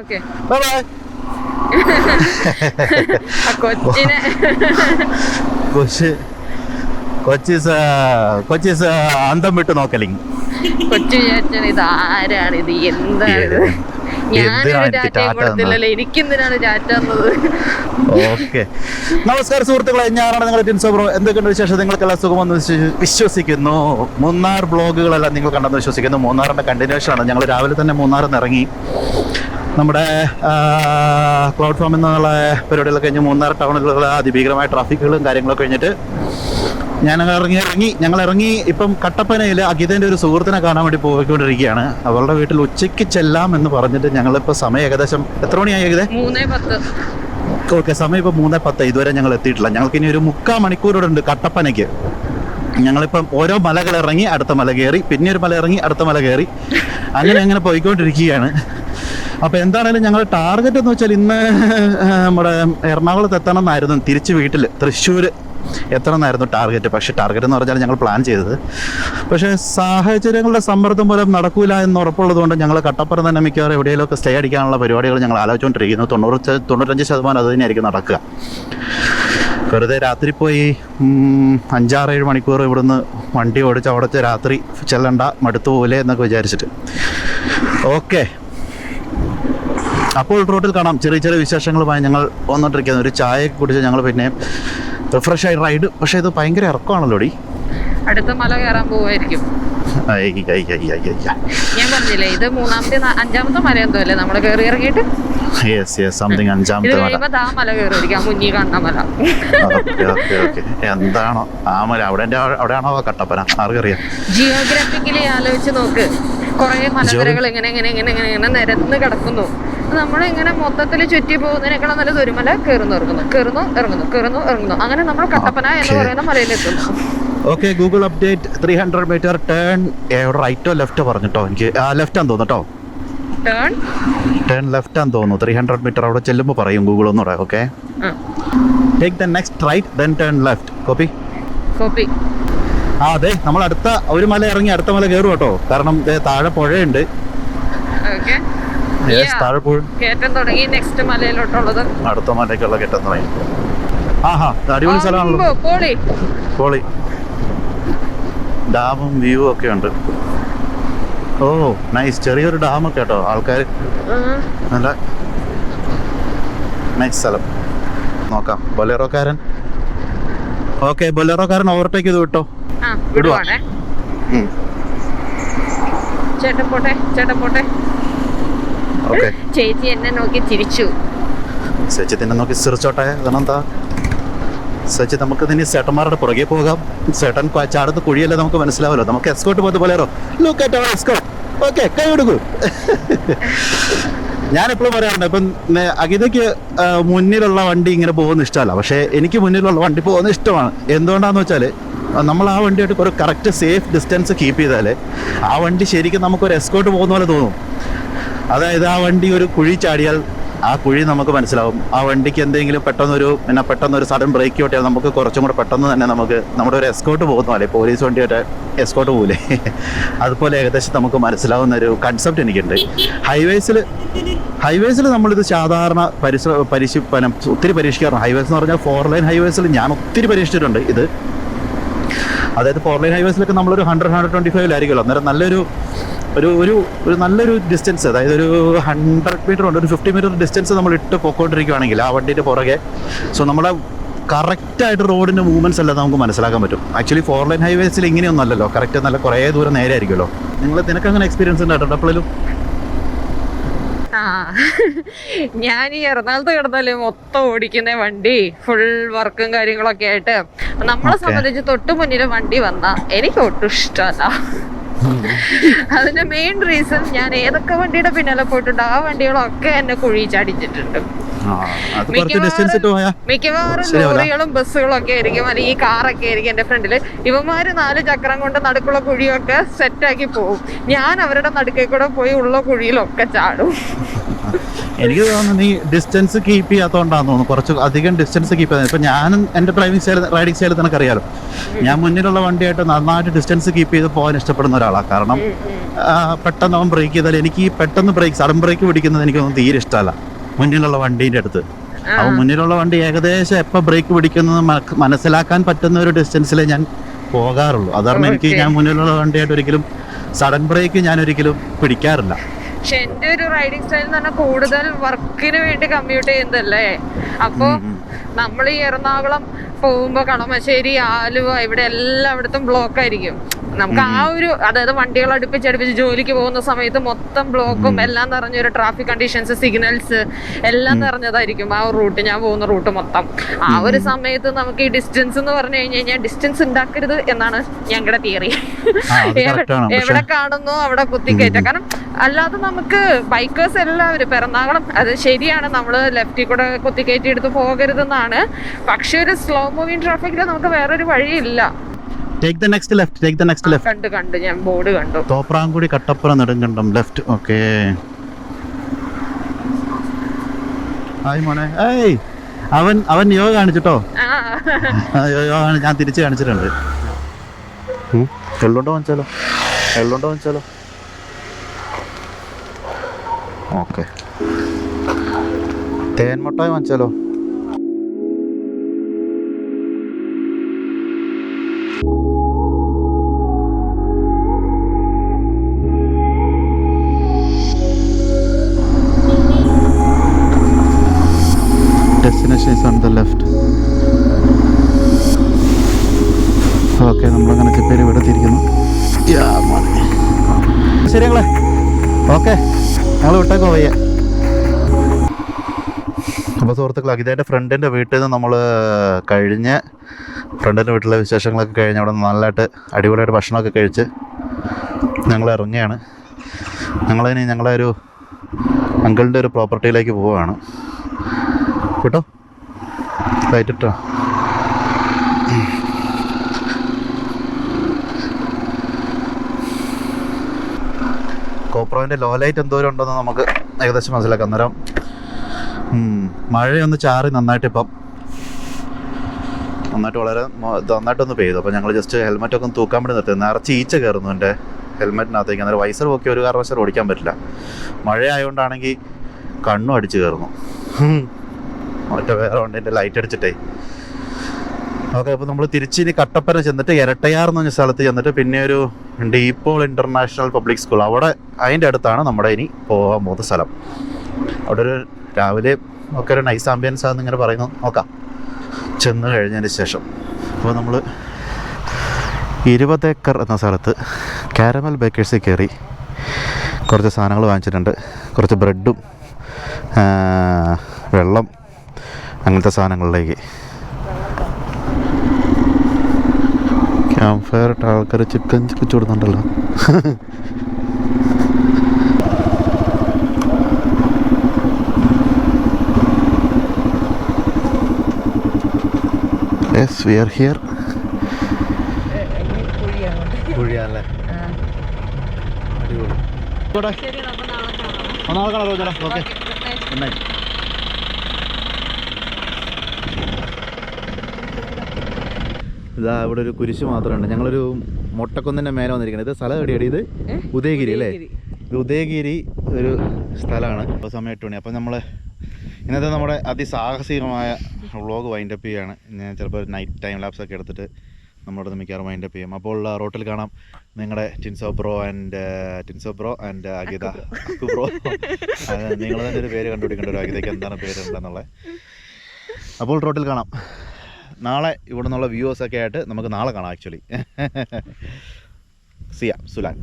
Bye bye. Kochi അന്തം വിട്ട് നോക്കലിങ്. കൊച്ചു വിചാരിച്ചാണ് ഇത് ആരാണ് ഇത്, എന്താണ് എനിക്കെന്തിനാണ് ടാറ്റ എന്നത്. ഓക്കെ, നമസ്കാരം സുഹൃത്തുക്കളെ, ഞാനാണ് നിങ്ങളുടെ TinsoBro. എന്തൊക്കെയുണ്ട് വിശേഷം? നിങ്ങൾക്കെല്ലാം സുഖമെന്ന് വിശ്വസിക്കുന്നു. മൂന്നാർ ബ്ലോഗുകളെല്ലാം നിങ്ങൾ കണ്ടെന്ന് വിശ്വസിക്കുന്നു. മൂന്നാറിൻ്റെ കണ്ടിന്യൂഷൻ ആണ്. ഞങ്ങൾ രാവിലെ തന്നെ മൂന്നാറിൽ നിന്ന് ഇറങ്ങി. നമ്മുടെ ക്ലൗഡ് ഫാമിൽ നിന്നുള്ള പരിപാടികളൊക്കെ കഴിഞ്ഞ് മൂന്നാർ ടൗണിലുള്ള അതിഭീകരമായ ട്രാഫിക്കുകളും കാര്യങ്ങളൊക്കെ കഴിഞ്ഞിട്ട് ഞങ്ങൾ ഇറങ്ങി ഇപ്പം കട്ടപ്പനയിൽ അഗിതേൻ്റെ ഒരു സുഹൃത്തിനെ കാണാൻ വേണ്ടി പോയിക്കൊണ്ടിരിക്കുകയാണ്. അവളുടെ വീട്ടിൽ ഉച്ചയ്ക്ക് ചെല്ലാം എന്ന് പറഞ്ഞിട്ട് ഞങ്ങളിപ്പോൾ സമയം ഏകദേശം എത്ര മണിയായി അഗിതേ? 3:10. ഓക്കെ, സമയം ഇപ്പോൾ 3:10. ഇതുവരെ ഞങ്ങൾ എത്തിയിട്ടില്ല. ഞങ്ങൾക്ക് ഇനി ഒരു 3/4 മണിക്കൂറോടെ ഉണ്ട് കട്ടപ്പനയ്ക്ക്. ഞങ്ങളിപ്പം ഓരോ മലകൾ ഇറങ്ങി അടുത്ത മല കയറി, പിന്നെ ഒരു മല ഇറങ്ങി അടുത്ത മല കയറി, അങ്ങനെ പോയിക്കൊണ്ടിരിക്കുകയാണ്. അപ്പോൾ എന്താണേലും ഞങ്ങൾ ടാർഗറ്റ് എന്ന് വെച്ചാൽ ഇന്ന് നമ്മുടെ എറണാകുളത്ത് എത്തണം എന്നായിരുന്നു, തിരിച്ച് വീട്ടിൽ തൃശ്ശൂർ എത്തണം എന്നായിരുന്നു ടാർഗറ്റ്. പക്ഷേ ടാർഗറ്റ് എന്ന് പറഞ്ഞാൽ ഞങ്ങൾ പ്ലാൻ ചെയ്തത്, പക്ഷേ സാഹചര്യങ്ങളുടെ സമ്മർദ്ദം മൂലം നടക്കൂല എന്ന് ഉറപ്പുള്ളത് കൊണ്ട് ഞങ്ങൾ കട്ടപ്പന തന്നെ മിക്കവാറും എവിടെയെങ്കിലുമൊക്കെ സ്റ്റേ അടിക്കാനുള്ള പരിപാടികൾ ഞങ്ങൾ ആലോചിച്ചുകൊണ്ടിരിക്കുന്നു. 95% അത് തന്നെയായിരിക്കും നടക്കുക. വെറുതെ രാത്രി പോയി 5-6-7 മണിക്കൂർ ഇവിടുന്ന് വണ്ടി ഓടിച്ച് അവിടെ രാത്രി ചെല്ലണ്ട, മടുത്തു പോലെ എന്നൊക്കെ വിചാരിച്ചിട്ട്. ഓക്കെ, അപ്പോൾ റോഡിൽ കാണാം. ചെറിയ വിശേഷങ്ങളുമായി ഞങ്ങൾ വന്നുകൊണ്ടിരിക്കുന്നത്. ഒരു ചായ കുടിച്ച് ഞങ്ങൾ പിന്നെ റിഫ്രഷ് ആയി റൈഡ്. പക്ഷേ ഇത് ഭയങ്കര ഇറക്കമാണല്ലോ ഡി. അടുത്ത മല കയറാൻ പോവായിരിക്കും. ഞാൻ പറഞ്ഞില്ലേ, ഇത് 5ാമത്തെ മല എന്തോ അല്ലേ നമ്മൾ കയറി ഇറങ്ങിയിട്ട്. എന്താണോ ആ മല? അവിടെയാണോ കട്ടപ്പന? ആർക്കറിയാം. ജിയോഗ്രാഫിക്കലി ആലോചിച്ച് നോക്ക്, കുറെ മലനിരകൾ ഇങ്ങനെ നിരന്ന് കിടക്കുന്നു. നമ്മളിങ്ങനെ മൊത്തത്തിൽ ചുറ്റി പോകുന്നതിനേക്കാളും നല്ലത് ഒരു മല കയറുന്നു ഇറങ്ങുന്നു. അങ്ങനെ നമ്മൾ കട്ടപ്പന എന്ന് പറയുന്ന മലയിലെത്തുന്നു. Okay, Google update 300 metre turn റൈറ്റോ ലെഫ്റ്റോ പറഞ്ഞിട്ടോ. എനിക്ക് ലെഫ്റ്റ് ആണെന്ന് തോന്നുട്ടോ. ടേൺ ലെഫ്റ്റ് ആണെന്ന് തോന്നുന്നു. 300 മീറ്റർ അവിടെ ചെല്ലുമ്പോൾ പറയും ഗൂഗിൾ ഒന്നുകൂടെ. Okay, take the next right then turn left. Copy. അതെ, നമ്മൾ അടുത്ത ഒരു മല ഇറങ്ങി അടുത്ത മല കയറും കേട്ടോ. കാരണം താഴെ പുഴയുണ്ട്. അടുത്ത മലയ്ക്കുള്ള കയറ്റം തുടങ്ങി. അടിപൊളി സ്ഥലമാണല്ലോ. പോളി ഡാമും വ്യൂ ഒക്കെ ഉണ്ട്. ഓ നൈസ്, ചെറിയൊരു ഡാമൊക്കെ കേട്ടോ. ആൾക്കാർ നല്ല നൈസ് സ്ഥലം. നോക്കാം. ബൊലേറോക്കാരൻ. ഓക്കെ, ബൊലേറോക്കാരൻ ഓവർടേക്ക് ചെയ്ത് വിട്ടോ. വിടുവാണേ. ചേട്ടൻ പോട്ടെ. ചേച്ചി എന്നെ നോക്കി ചിരിച്ചു. ചേച്ചി തന്നെ നോക്കി ചിരിച്ചോട്ടെ. അതെന്താ ചേച്ചി, നമുക്ക് ഇനി ചേട്ടന്മാരുടെ പുറകെ പോകാം. ചേട്ടൻ ചാടുന്ന കുഴിയല്ലേ നമുക്ക് മനസ്സിലാവല്ലോ. നമുക്ക് എസ്കോട്ട് പോയത് പോലെയോ. Look at our escort. Okay, കൈ കൊടുക്കൂ. ഞാൻ എപ്പോഴും പറയാറുണ്ട്, ഇപ്പം അഗിതയ്ക്ക് മുന്നിലുള്ള വണ്ടി ഇങ്ങനെ പോകുന്ന ഇഷ്ടമല്ല, പക്ഷേ എനിക്ക് മുന്നിലുള്ള വണ്ടി പോകുന്നത് ഇഷ്ടമാണ്. എന്തുകൊണ്ടാണെന്ന് വെച്ചാൽ നമ്മൾ ആ വണ്ടിയായിട്ട് ഒരു കറക്റ്റ് സേഫ് ഡിസ്റ്റൻസ് കീപ്പ് ചെയ്താൽ ആ വണ്ടി ശരിക്കും നമുക്കൊരു എസ്കോട്ട് പോകുന്ന പോലെ തോന്നും. അതായത് ആ വണ്ടി ഒരു കുഴി ചാടിയാൽ ആ കുഴി നമുക്ക് മനസ്സിലാവും. ആ വണ്ടിക്ക് എന്തെങ്കിലും പെട്ടെന്നൊരു സഡൻ ബ്രേക്ക് കിട്ടിയാൽ നമുക്ക് കുറച്ചും കൂടെ പെട്ടെന്ന് തന്നെ നമ്മുടെ ഒരു എസ്കോട്ട് പോകുന്ന പോലെ, പോലീസ് വണ്ടിയായിട്ട് എസ്കോട്ട് പോകില്ലേ, അതുപോലെ ഏകദേശം നമുക്ക് മനസ്സിലാവുന്ന ഒരു കൺസെപ്റ്റ് എനിക്കുണ്ട്. ഹൈവേസിൽ നമ്മളിത് സാധാരണ ഒത്തിരി പരീക്ഷിക്കാറുണ്ട്. ഹൈവേസ് എന്ന് പറഞ്ഞാൽ 4 ലൈൻ ഹൈവേസിൽ ഞാൻ ഒത്തിരി പരീക്ഷിച്ചിട്ടുണ്ട് ഇത്. അതായത് 4 ലൈൻ ഹൈവേസിലൊക്കെ നമ്മളൊരു 100-125 അന്നേരം നല്ലൊരു ഡിസ്റ്റൻസ്, അതായത് ഒരു 100 മീറ്റർ ഉണ്ട്, ഒരു 50 മീറ്റർ ഡിസ്റ്റൻസ് നമ്മൾ ഇട്ട് പോയിക്കൊണ്ടിരിക്കുകയാണെങ്കിൽ ആ വണ്ടിയുടെ പുറകെ, സോ നമ്മുടെ കറക്റ്റായിട്ട് റോഡിൻ്റെ മൂവ്മെൻറ്റ്സ് എല്ലാം നമുക്ക് മനസ്സിലാക്കാൻ പറ്റും. ആക്ച്വലി 4 ലൈൻ ഹൈവേസിൽ ഇങ്ങനെയൊന്നും അല്ലല്ലോ, കറക്റ്റ് നല്ല കുറേ ദൂരം നേരെ ആയിരിക്കുമല്ലോ. നിനക്ക് അങ്ങനെ എക്സ്പീരിയൻസ് ഉണ്ടായിട്ടുണ്ട് എപ്പോഴും? ഞാൻ ഈ എറണാകുളത്ത് കിടന്നാലേ മൊത്തം ഓടിക്കുന്ന വണ്ടി ഫുൾ വർക്കും കാര്യങ്ങളൊക്കെ ആയിട്ട് നമ്മളെ സംബന്ധിച്ച് തൊട്ട് മുന്നിൽ വണ്ടി വന്നാ എനിക്ക് ഒട്ടും ഇഷ്ടമല്ല. അതിന്റെ മെയിൻ റീസൺ, ഞാൻ ഏതൊക്കെ വണ്ടിയുടെ പിന്നാലെ പോയിട്ടുണ്ട് ആ വണ്ടികളൊക്കെ എന്നെ കുഴി ചാടിച്ചിട്ടുണ്ട്. മിക്കവാറും ലോറികളും ബസ്സുകളും ഒക്കെ ആയിരിക്കും, അല്ലെങ്കിൽ ഈ കാറൊക്കെ ആയിരിക്കും എന്റെ ഫ്രണ്ടില്. ഇവന്മാര് 4 ചക്രം കൊണ്ട് നടുക്കുള്ള കുഴിയൊക്കെ സെറ്റാക്കി പോകും. ഞാൻ അവരുടെ നടുക്കേ കൂടെ പോയി ഉള്ള കുഴിയിലൊക്കെ ചാടും. എനിക്ക് തോന്നുന്നു നീ ഡിസ്റ്റൻസ് കീപ്പ് ചെയ്യാത്തതുകൊണ്ടാന്ന് തോന്നുന്നു, കുറച്ച് അധികം ഡിസ്റ്റൻസ് കീപ്പ് ചെയ്യുന്നത്. ഇപ്പം ഞാനും എൻ്റെ റൈഡിങ് സ്റ്റൈൽ നിനക്കറിയാലോ, ഞാൻ മുന്നിലുള്ള വണ്ടിയായിട്ട് നന്നായിട്ട് ഡിസ്റ്റൻസ് കീപ്പ് ചെയ്ത് പോകാൻ ഇഷ്ടപ്പെടുന്ന ഒരാളാണ്. കാരണം പെട്ടെന്ന് അവൻ ബ്രേക്ക് ചെയ്താൽ എനിക്ക് ഈ പെട്ടെന്ന് സഡൻ ബ്രേക്ക് പിടിക്കുന്നത് എനിക്കൊന്നും തീരെ ഇഷ്ടമല്ല മുന്നിലുള്ള വണ്ടീൻ്റെ അടുത്ത്. അപ്പോൾ മുന്നിലുള്ള വണ്ടി ഏകദേശം എപ്പോൾ ബ്രേക്ക് പിടിക്കുന്നത് മനസ്സിലാക്കാൻ പറ്റുന്ന ഒരു ഡിസ്റ്റൻസിലേ ഞാൻ പോകാറുള്ളൂ. അതാണ് എനിക്ക് ഞാൻ മുന്നിലുള്ള വണ്ടിയായിട്ട് ഒരിക്കലും സഡൻ ബ്രേക്ക് ഞാൻ ഒരിക്കലും പിടിക്കാറില്ല. പക്ഷെ എന്റെ ഒരു റൈഡിങ് സ്റ്റൈൽ എന്ന് പറഞ്ഞാൽ കൂടുതൽ വർക്കിന് വേണ്ടി കമ്മ്യൂട്ട് ചെയ്യുന്നതല്ലേ. അപ്പൊ നമ്മൾ ഈ എറണാകുളം പോകുമ്പോ കളമശ്ശേരി, ആലുവ, ഇവിടെ എല്ലായിടത്തും ബ്ലോക്ക് ആയിരിക്കും. നമുക്ക് ആ ഒരു, അതായത് വണ്ടികൾ അടുപ്പിച്ചടുപ്പിച്ച് ജോലിക്ക് പോകുന്ന സമയത്ത് മൊത്തം ബ്ലോക്കും എല്ലാം നിറഞ്ഞൊരു ട്രാഫിക് കണ്ടീഷൻസ്, സിഗ്നൽസ് എല്ലാം നിറഞ്ഞതായിരിക്കും ആ ഒരു റൂട്ട്, ഞാൻ പോകുന്ന റൂട്ട് മൊത്തം. ആ ഒരു സമയത്ത് നമുക്ക് ഈ ഡിസ്റ്റൻസ് എന്ന് പറഞ്ഞു കഴിഞ്ഞാൽ ഡിസ്റ്റൻസ് ഉണ്ടാക്കരുത് എന്നാണ് ഞങ്ങളുടെ തിയറി. എവിടെ കാണുന്നോ അവിടെ കുത്തിക്കയറ്റാം. കാരണം അല്ലാതെ നമുക്ക് ബൈക്കേഴ്സ് എല്ലാവരും പിറന്നാകണം, അത് ശരിയാണ്, നമ്മള് ലെഫ്റ്റിൽ കൂടെ കുത്തിക്കയറ്റി എടുത്ത് പോകരുതെന്നാണ്. പക്ഷെ ഒരു സ്ലോ മൂവിങ് ട്രാഫിക്കിൽ നമുക്ക് വേറൊരു വഴിയില്ല. Take the next left. Take the next left. കണ്ടു ഞാൻ ബോർഡ് കണ്ടു. തോപ്രാംകുടി കട്ടപ്പുറ നെടുങ്കണ്ടം ലെഫ്റ്റ്. ഓക്കെ. ഹായ് മോനെ. ഏയ് അവൻ യോഗ കാണിച്ചിട്ടോ. യോഗ ഞാൻ തിരിച്ച് കാണിച്ചിട്ടുണ്ട്. എള്ളുണ്ടോ വാങ്ങിച്ചാലോ. ഓക്കെ. തേൻമുട്ടായി വാങ്ങിച്ചാലോ. Destination is on the left. Okay, നമ്മളങ്ങനെ ചിപ്പേരി ഇവിടെ തിരിക്കുന്നു. ശരി ഞങ്ങളെ ഓക്കെ, ഞങ്ങൾ വിട്ടേക്കോ വയ്യ. അപ്പോൾ സുഹൃത്തുക്കൾ, അഗിതയുടെ ഫ്രണ്ടിൻ്റെ വീട്ടിൽ നിന്ന് നമ്മൾ കഴിഞ്ഞ് ഫ്രണ്ടിൻ്റെ വീട്ടിലെ വിശേഷങ്ങളൊക്കെ കഴിഞ്ഞ് അവിടെ നല്ലതായിട്ട് അടിപൊളിയായിട്ട് ഭക്ഷണമൊക്കെ കഴിച്ച് ഞങ്ങൾ ഇറങ്ങുകയാണ്. ഞങ്ങളിനി ഞങ്ങളെ ഒരു അങ്കിളിൻ്റെ ഒരു പ്രോപ്പർട്ടിയിലേക്ക് പോവുകയാണ് കേട്ടോ. റൈറ്റ് ഇട്ടോ. ഗോപ്രോവിൻ്റെ ലോ ലൈറ്റ് എന്തോരം ഉണ്ടെന്ന് നമുക്ക് ഏകദേശം മനസ്സിലാക്കാം. അന്നേരം മഴയൊന്ന് ചാറി നന്നായിട്ടൊന്ന് പെയ്തു. അപ്പോൾ ഞങ്ങൾ ജസ്റ്റ് ഹെൽമെറ്റൊക്കെ ഒന്ന് തൂക്കാൻ വേണ്ടി നിർത്തി. നിറച്ച് ഈച്ച കയറുന്നു എൻ്റെ ഹെൽമെറ്റിനകത്തേക്ക്. അന്നേരം വൈസർ നോക്കി ഒരു കാരണവശാലും ഓടിക്കാൻ പറ്റില്ല. മഴ ആയതുകൊണ്ടാണെങ്കിൽ കണ്ണും അടിച്ച് കയറുന്നു. മറ്റേ വേറെ ഉണ്ട് എൻ്റെ ലൈറ്റ് അടിച്ചിട്ടേ. ഓക്കെ, അപ്പോൾ നമ്മൾ തിരിച്ചിനി കട്ടപ്പന ചെന്നിട്ട് ഇരട്ടയാർ എന്ന് പറഞ്ഞ സ്ഥലത്ത് ചെന്നിട്ട് പിന്നെ ഒരു ഡീപ്പോൾ ഇൻ്റർനാഷണൽ പബ്ലിക് സ്കൂൾ, അവിടെ അതിൻ്റെ അടുത്താണ് നമ്മുടെ ഇനി പോകാൻ പോകുന്ന സ്ഥലം. അവിടെ ഒരു രാവിലെ ഒക്കെ ഒരു നൈസ് ആംബിയൻസ് ആണെന്ന് ഇങ്ങനെ പറയുന്നു. നോക്കാം ചെന്ന് കഴിഞ്ഞതിന് ശേഷം. അപ്പോൾ നമ്മൾ 20 ഏക്കർ എന്ന സ്ഥലത്ത് കാരമൽ ബേക്കേഴ്സിൽ കയറി കുറച്ച് സാധനങ്ങൾ വാങ്ങിച്ചിട്ടുണ്ട്. കുറച്ച് ബ്രെഡും വെള്ളം അങ്ങനത്തെ സാധനങ്ങളിലേക്ക്. ക്യാമ്പ് ഫയർ ഇട്ട് ആൾക്കാർ ചിക്കൻ വെച്ച് കൊടുക്കുന്നുണ്ടല്ലോ. Yes, we are here. കുഴിയാണല്ലേ, അടിപൊളി. നാളെ കാണാം ചേട്ടാ. Okay, good night. ഇതാ ഇവിടെ ഒരു കുരിശ് മാത്രമുണ്ട്. ഞങ്ങളൊരു മൊട്ടക്കുന്നിൻ്റെ മേലെ വന്നിരിക്കുന്നത്. ഇത് സ്ഥലം എവിടെയാണ്? ഇത് ഉദയഗിരി അല്ലേ? ഇത് ഉദയഗിരി ഒരു സ്ഥലമാണ്. ഇപ്പോൾ സമയം 8 മണി. അപ്പം നമ്മൾ ഇന്നത്തെ നമ്മുടെ അതിസാഹസികമായ വ്ളോഗ് വൈൻഡപ്പ് ചെയ്യുകയാണ്. ഞാൻ ചിലപ്പോൾ നൈറ്റ് ടൈം ലാപ്സ് ഒക്കെ എടുത്തിട്ട് നമ്മളോട് മിക്കവാറും വൈൻഡപ്പ് ചെയ്യും. അപ്പോൾ റോട്ടിൽ കാണാം നിങ്ങളുടെ ടിൻസോബ്രോ ആൻഡ് അഗിത ബ്രോ. നിങ്ങൾ തന്നെ ഒരു പേര് കണ്ടുപിടിക്കേണ്ട ഒരു അഗിതയ്ക്ക് എന്താണ് പേരുണ്ടെന്നുള്ളത്. അപ്പോൾ റോട്ടിൽ കാണാം. നാളെ ഇവിടെ നിന്നുള്ള വ്യൂവേഴ്സൊക്കെ ആയിട്ട് നമുക്ക് നാളെ കാണാം. ആക്ച്വലി സിയ സുലാൻ.